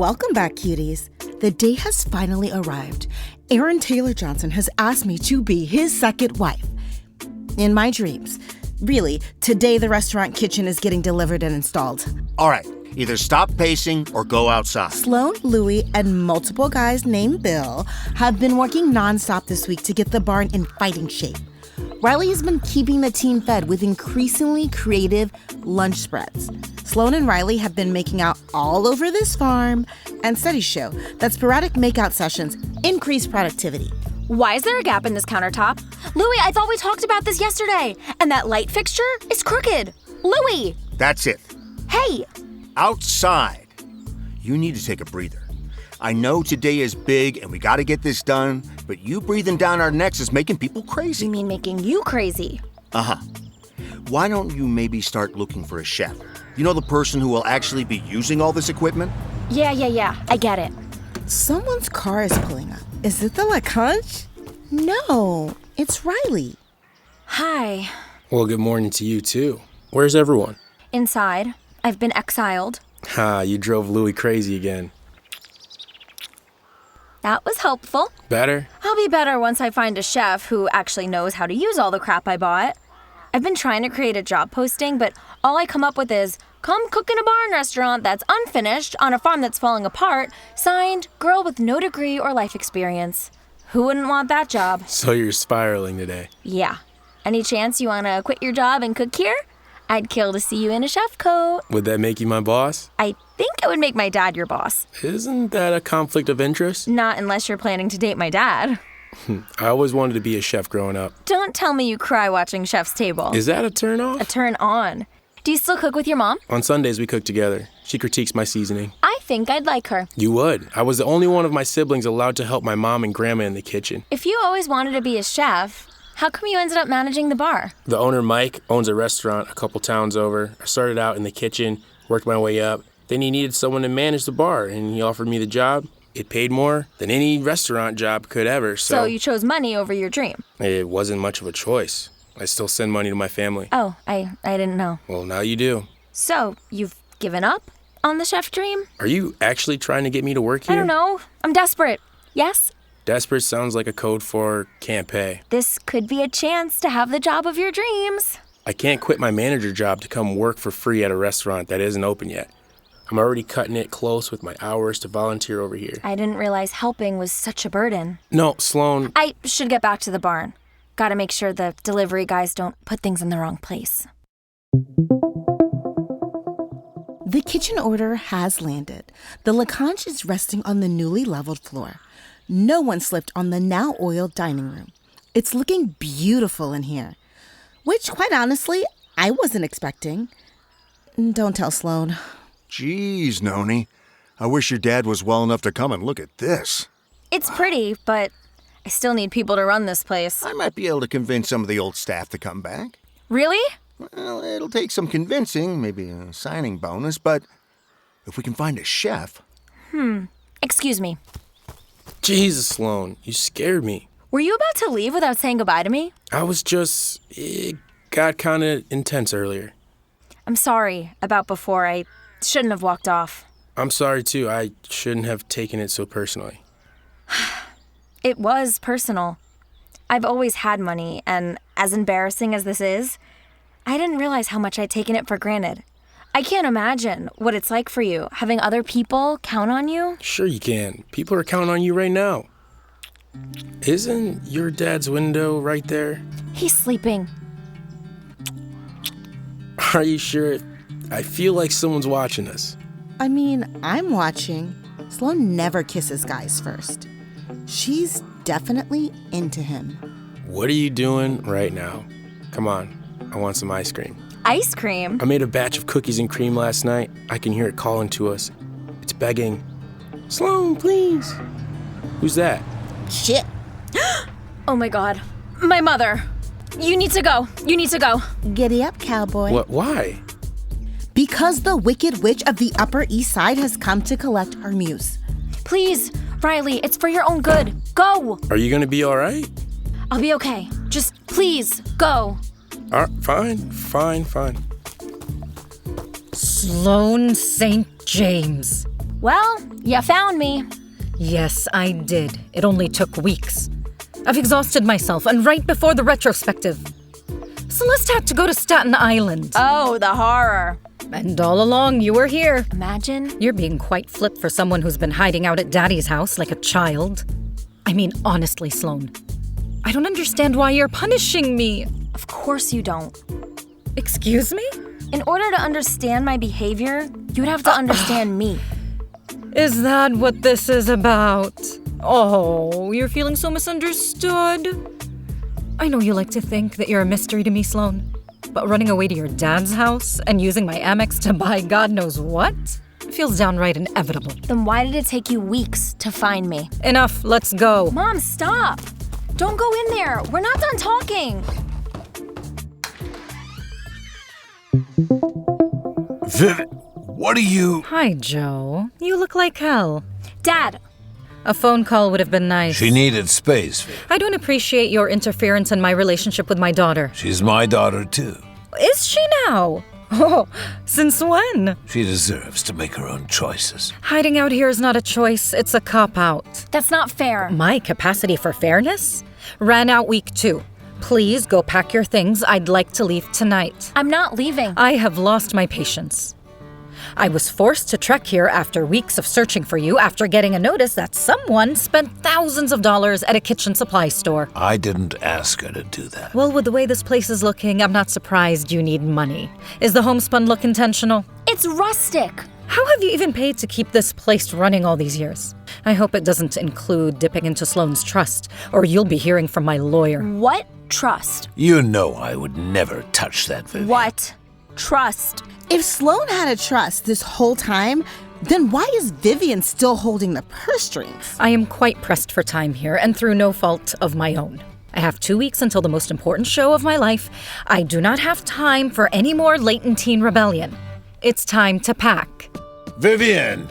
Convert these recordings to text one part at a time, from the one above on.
Welcome back, cuties. The day has finally arrived. Aaron Taylor Johnson has asked me to be his second wife. In my dreams. Really, today the restaurant kitchen is getting delivered and installed. All right, either stop pacing or go outside. Sloane, Louie, and multiple guys named Bill have been working nonstop this week to get the barn in fighting shape. Riley has been keeping the team fed with increasingly creative lunch spreads. Sloane and Riley have been making out all over this farm, and studies show that sporadic makeout sessions increase productivity. Why is there a gap in this countertop? Louie, I thought we talked about this yesterday. And that light fixture is crooked. Louie! That's it. Hey! Outside. You need to take a breather. I know today is big and we gotta get this done, but you breathing down our necks is making people crazy. You mean making you crazy? Uh-huh. Why don't you maybe start looking for a chef? You know, the person who will actually be using all this equipment? Yeah, I get it. Someone's car is pulling up. Is it the LaConche? No, it's Riley. Hi. Well, good morning to you, too. Where's everyone? Inside. I've been exiled. Ha, you drove Louie crazy again. That was helpful. Better? I'll be better once I find a chef who actually knows how to use all the crap I bought. I've been trying to create a job posting, but all I come up with is, come cook in a barn restaurant that's unfinished on a farm that's falling apart, signed, girl with no degree or life experience. Who wouldn't want that job? So you're spiraling today. Yeah. Any chance you want to quit your job and cook here? I'd kill to see you in a chef coat. Would that make you my boss? I think it would make my dad your boss. Isn't that a conflict of interest? Not unless you're planning to date my dad. I always wanted to be a chef growing up. Don't tell me you cry watching Chef's Table. Is that a turn off? A turn on. Do you still cook with your mom? On Sundays, we cook together. She critiques my seasoning. I think I'd like her. You would. I was the only one of my siblings allowed to help my mom and grandma in the kitchen. If you always wanted to be a chef, how come you ended up managing the bar? The owner, Mike, owns a restaurant a couple towns over. I started out in the kitchen, worked my way up. Then he needed someone to manage the bar, and he offered me the job. It paid more than any restaurant job could ever, So you chose money over your dream? It wasn't much of a choice. I still send money to my family. Oh, I didn't know. Well, now you do. So, you've given up on the chef dream? Are you actually trying to get me to work here? I don't know. I'm desperate. Yes? Desperate sounds like a code for can't pay. This could be a chance to have the job of your dreams. I can't quit my manager job to come work for free at a restaurant that isn't open yet. I'm already cutting it close with my hours to volunteer over here. I didn't realize helping was such a burden. No, Sloane. I should get back to the barn. Gotta make sure the delivery guys don't put things in the wrong place. The kitchen order has landed. The LaConche is resting on the newly leveled floor. No one slipped on the now oiled dining room. It's looking beautiful in here, which, quite honestly, I wasn't expecting. Don't tell Sloane. Jeez, Noni. I wish your dad was well enough to come and look at this. It's pretty, but I still need people to run this place. I might be able to convince some of the old staff to come back. Really? Well, it'll take some convincing, maybe a signing bonus, but if we can find a chef... Excuse me. Jesus, Sloane, you scared me. Were you about to leave without saying goodbye to me? It got kind of intense earlier. I'm sorry about before. I shouldn't have walked off. I'm sorry, too. I shouldn't have taken it so personally. It was personal. I've always had money, and as embarrassing as this is, I didn't realize how much I'd taken it for granted. I can't imagine what it's like for you, having other people count on you. Sure you can. People are counting on you right now. Isn't your dad's window right there? He's sleeping. Are you sure? I feel like someone's watching us. I mean, I'm watching. Sloane never kisses guys first. She's definitely into him. What are you doing right now? Come on, I want some ice cream. Ice cream? I made a batch of cookies and cream last night. I can hear it calling to us. It's begging. Sloane, please. Who's that? Shit. Oh my God. My mother. You need to go. You need to go. Giddy up, cowboy. What? Why? Because the Wicked Witch of the Upper East Side has come to collect our muse. Please, Riley, it's for your own good. Go. Are you gonna be all right? I'll be okay. Just please, go. Fine. Sloane St. James. Well, you found me. Yes, I did. It only took weeks. I've exhausted myself, and right before the retrospective, Celeste had to go to Staten Island. Oh, the horror. And all along, you were here. Imagine. You're being quite flip for someone who's been hiding out at Daddy's house like a child. I mean, honestly, Sloane, I don't understand why you're punishing me. Of course you don't. Excuse me? In order to understand my behavior, you'd have to understand me. Is that what this is about? Oh, you're feeling so misunderstood. I know you like to think that you're a mystery to me, Sloane, but running away to your dad's house and using my Amex to buy God knows what feels downright inevitable. Then why did it take you weeks to find me? Enough, let's go. Mom, stop! Don't go in there. We're not done talking. Viv, what are you... Hi, Joe. You look like hell. Dad! A phone call would have been nice. She needed space, Viv. I don't appreciate your interference in my relationship with my daughter. She's my daughter, too. Is she now? Oh, since when? She deserves to make her own choices. Hiding out here is not a choice, it's a cop-out. That's not fair. My capacity for fairness ran out week 2. Please go pack your things. I'd like to leave tonight. I'm not leaving. I have lost my patience. I was forced to trek here after weeks of searching for you after getting a notice that someone spent thousands of dollars at a kitchen supply store. I didn't ask her to do that. Well, with the way this place is looking, I'm not surprised you need money. Is the homespun look intentional? It's rustic. How have you even paid to keep this place running all these years? I hope it doesn't include dipping into Sloane's trust, or you'll be hearing from my lawyer. What trust? You know I would never touch that, Vivienne. What trust? If Sloane had a trust this whole time, then why is Vivienne still holding the purse strings? I am quite pressed for time here, and through no fault of my own. I have 2 weeks until the most important show of my life. I do not have time for any more latent teen rebellion. It's time to pack. Vivienne!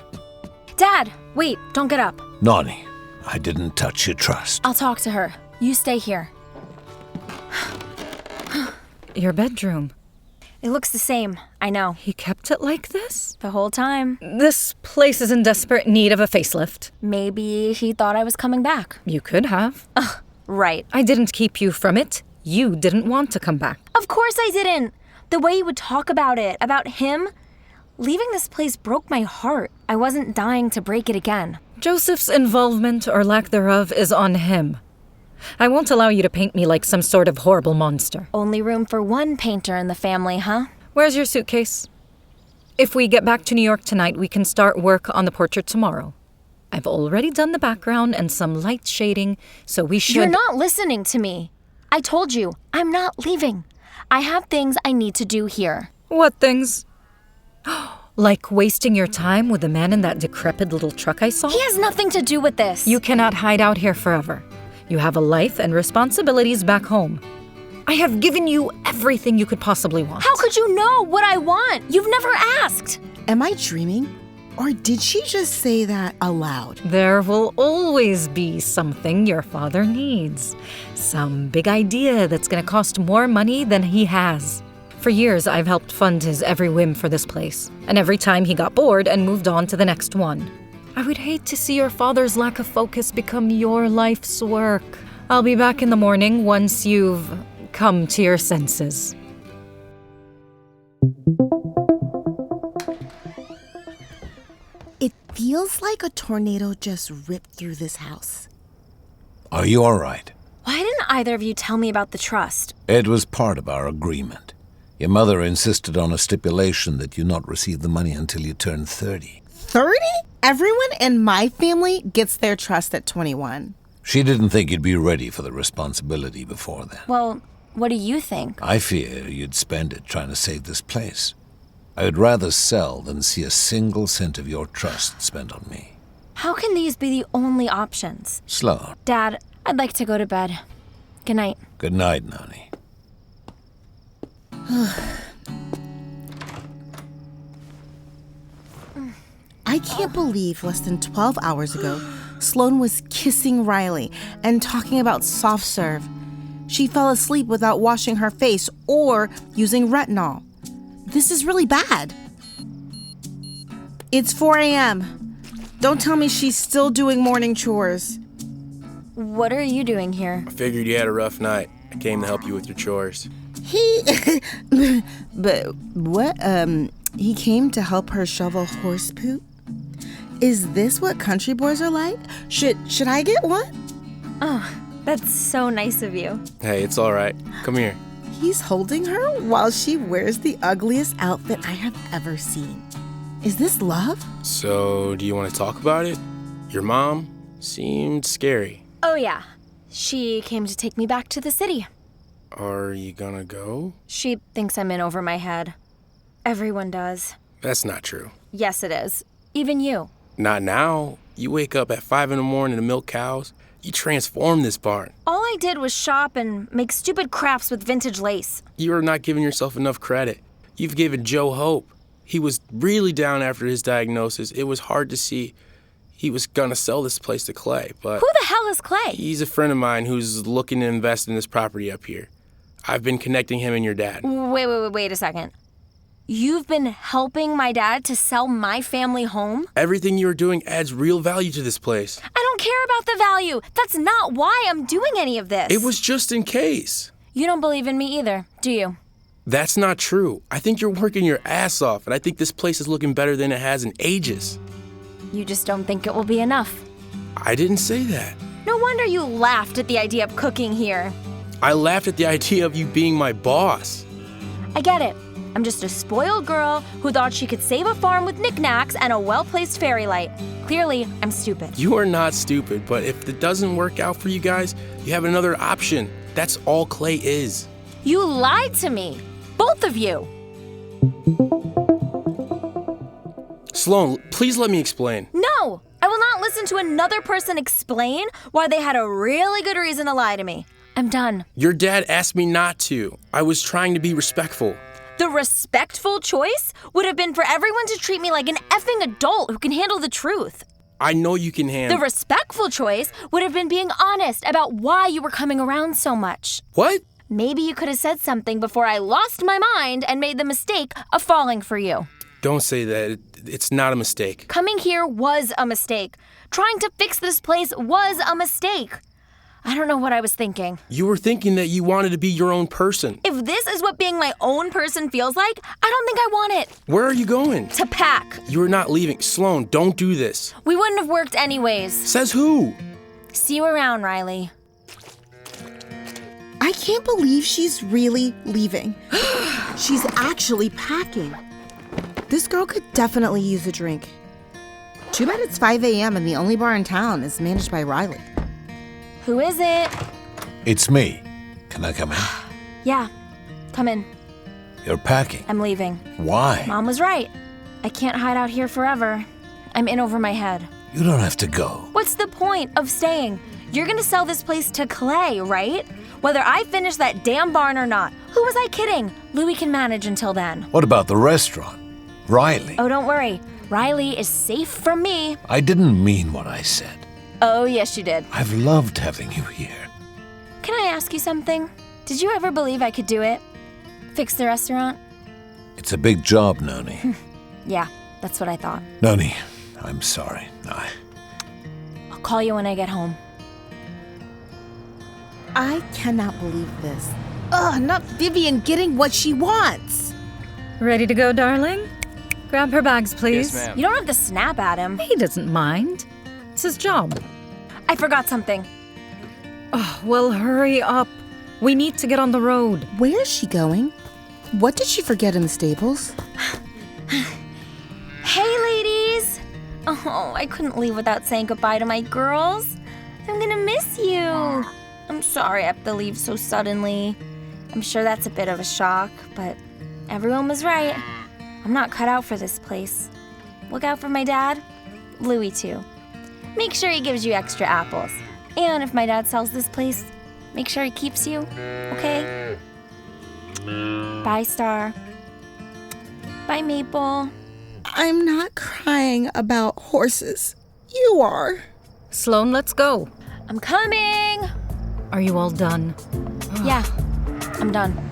Dad, wait, don't get up. Nani, I didn't touch your trust. I'll talk to her. You stay here. Your bedroom. It looks the same, I know. He kept it like this? The whole time. This place is in desperate need of a facelift. Maybe he thought I was coming back. You could have. Right. I didn't keep you from it. You didn't want to come back. Of course I didn't. The way you would talk about it, about him. Leaving this place broke my heart. I wasn't dying to break it again. Joseph's involvement, or lack thereof, is on him. I won't allow you to paint me like some sort of horrible monster. Only room for one painter in the family, huh? Where's your suitcase? If we get back to New York tonight, we can start work on the portrait tomorrow. I've already done the background and some light shading, so we should... You're not listening to me. I told you, I'm not leaving. I have things I need to do here. What things? Like wasting your time with the man in that decrepit little truck I saw? He has nothing to do with this. You cannot hide out here forever. You have a life and responsibilities back home. I have given you everything you could possibly want. How could you know what I want? You've never asked. Am I dreaming? Or did she just say that aloud? There will always be something your father needs. Some big idea that's going to cost more money than he has. For years, I've helped fund his every whim for this place. And every time he got bored and moved on to the next one. I would hate to see your father's lack of focus become your life's work. I'll be back in the morning once you've come to your senses. It feels like a tornado just ripped through this house. Are you all right? Why didn't either of you tell me about the trust? It was part of our agreement. Your mother insisted on a stipulation that you not receive the money until you turn 30. 30? Everyone in my family gets their trust at 21. She didn't think you'd be ready for the responsibility before then. Well, what do you think? I fear you'd spend it trying to save this place. I would rather sell than see a single cent of your trust spent on me. How can these be the only options? Sloane. Dad, I'd like to go to bed. Good night. Good night, Nani. I can't believe less than 12 hours ago, Sloane was kissing Riley and talking about soft serve. She fell asleep without washing her face or using retinol. This is really bad. It's 4 a.m. Don't tell me she's still doing morning chores. What are you doing here? I figured you had a rough night. I came to help you with your chores. But what, he came to help her shovel horse poop? Is this what country boys are like? Should I get one? Oh, that's so nice of you. Hey, it's all right. Come here. He's holding her while she wears the ugliest outfit I have ever seen. Is this love? So, do you want to talk about it? Your mom seemed scary. Oh yeah, she came to take me back to the city. Are you gonna go? She thinks I'm in over my head. Everyone does. That's not true. Yes, it is. Even you. Not now. You wake up at 5 a.m. to milk cows. You transform this barn. All I did was shop and make stupid crafts with vintage lace. You are not giving yourself enough credit. You've given Joe hope. He was really down after his diagnosis. It was hard to see he was gonna sell this place to Clay, but... Who the hell is Clay? He's a friend of mine who's looking to invest in this property up here. I've been connecting him and your dad. Wait a second. You've been helping my dad to sell my family home? Everything you're doing adds real value to this place. I don't care about the value. That's not why I'm doing any of this. It was just in case. You don't believe in me either, do you? That's not true. I think you're working your ass off, and I think this place is looking better than it has in ages. You just don't think it will be enough. I didn't say that. No wonder you laughed at the idea of cooking here. I laughed at the idea of you being my boss. I get it. I'm just a spoiled girl who thought she could save a farm with knickknacks and a well-placed fairy light. Clearly, I'm stupid. You are not stupid, but if it doesn't work out for you guys, you have another option. That's all Clay is. You lied to me. Both of you. Sloane, please let me explain. No! I will not listen to another person explain why they had a really good reason to lie to me. I'm done. Your dad asked me not to. I was trying to be respectful. The respectful choice would have been for everyone to treat me like an effing adult who can handle the truth. I know you can handle... The respectful choice would have been being honest about why you were coming around so much. What? Maybe you could have said something before I lost my mind and made the mistake of falling for you. Don't say that. It's not a mistake. Coming here was a mistake. Trying to fix this place was a mistake. I don't know what I was thinking. You were thinking that you wanted to be your own person. If this is what being my own person feels like, I don't think I want it. Where are you going? To pack. You are not leaving. Sloane, don't do this. We wouldn't have worked anyways. Says who? See you around, Riley. I can't believe she's really leaving. She's actually packing. This girl could definitely use a drink. Too bad it's 5 a.m. and the only bar in town is managed by Riley. Who is it? It's me. Can I come in? Yeah, come in. You're packing. I'm leaving. Why? Mom was right. I can't hide out here forever. I'm in over my head. You don't have to go. What's the point of staying? You're gonna sell this place to Clay, right? Whether I finish that damn barn or not. Who was I kidding? Louie can manage until then. What about the restaurant? Riley. Oh, don't worry. Riley is safe from me. I didn't mean what I said. Oh, yes, you did. I've loved having you here. Can I ask you something? Did you ever believe I could do it? Fix the restaurant? It's a big job, Noni. Yeah, that's what I thought. Noni, I'm sorry. I'll call you when I get home. I cannot believe this. Ugh, not Vivienne getting what she wants. Ready to go, darling? Grab her bags, please. Yes, ma'am. You don't have to snap at him. He doesn't mind. It's his job. I forgot something. Oh, well, hurry up. We need to get on the road. Where is she going? What did she forget in the stables? Hey, ladies! Oh, I couldn't leave without saying goodbye to my girls. I'm gonna miss you. I'm sorry I have to leave so suddenly. I'm sure that's a bit of a shock, but everyone was right. I'm not cut out for this place. Look out for my dad. Louie, too. Make sure he gives you extra apples. And if my dad sells this place, make sure he keeps you, okay? Bye, Star. Bye, Maple. I'm not crying about horses. You are. Sloane, let's go. I'm coming! Are you all done? Yeah, I'm done.